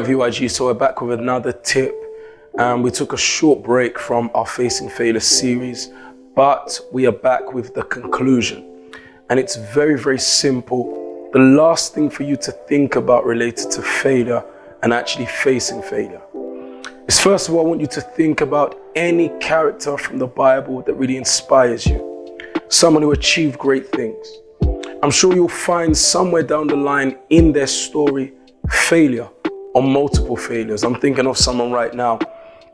VYG, so we're back with another tip. We took a short break from our Facing Failure series, but we are back with the conclusion. And it's very, very simple. The last thing for you to think about related to failure and actually facing failure is, first of all, I want you to think about any character from the Bible that really inspires you. Someone who achieved great things. I'm sure you'll find somewhere down the line in their story failure or multiple failures. I'm thinking of someone right now,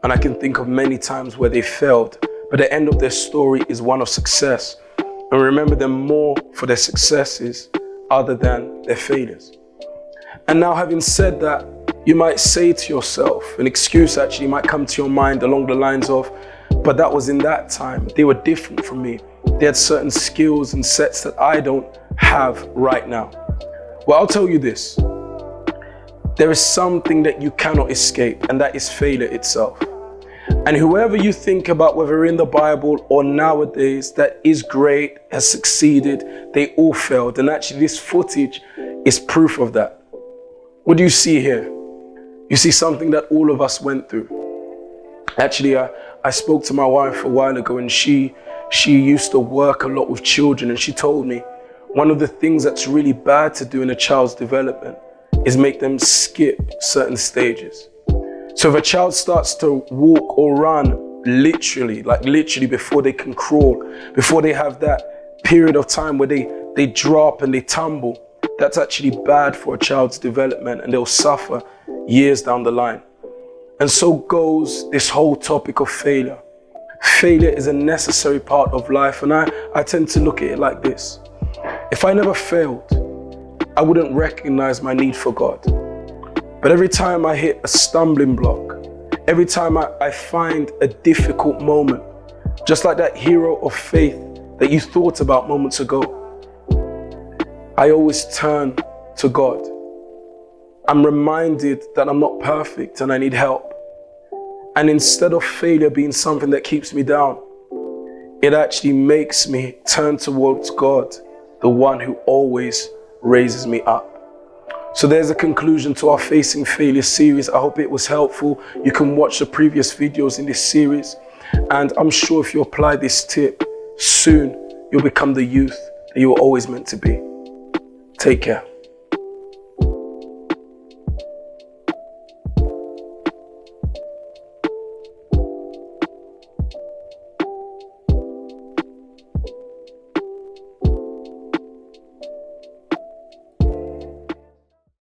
and I can think of many times where they failed, but the end of their story is one of success. And remember them more for their successes other than their failures. And now, having said that, you might say to yourself, an excuse actually might come to your mind along the lines of, but that was in that time. They were different from me. They had certain skills and sets that I don't have right now. Well, I'll tell you this. There is something that you cannot escape, and that is failure itself. And whoever you think about, whether in the Bible or nowadays, that is great, has succeeded, they all failed. And actually this footage is proof of that. What do you see here? You see something that all of us went through. Actually, I spoke to my wife a while ago, and she used to work a lot with children, and she told me one of the things that's really bad to do in a child's development is make them skip certain stages. So if a child starts to walk or run literally before they can crawl, before they have that period of time where they drop and they tumble, that's actually bad for a child's development, and they'll suffer years down the line. And so goes this whole topic of failure. Failure is a necessary part of life, and I tend to look at it like this. If I never failed, I wouldn't recognize my need for God. But every time I hit a stumbling block, every time I find a difficult moment, just like that hero of faith that you thought about moments ago, I always turn to God. I'm reminded that I'm not perfect and I need help. And instead of failure being something that keeps me down, it actually makes me turn towards God, the one who always raises me up. So there's a conclusion to our Facing Failure series. I hope it was helpful. You can watch the previous videos in this series. And I'm sure if you apply this tip, soon you'll become the youth that you were always meant to be. Take care.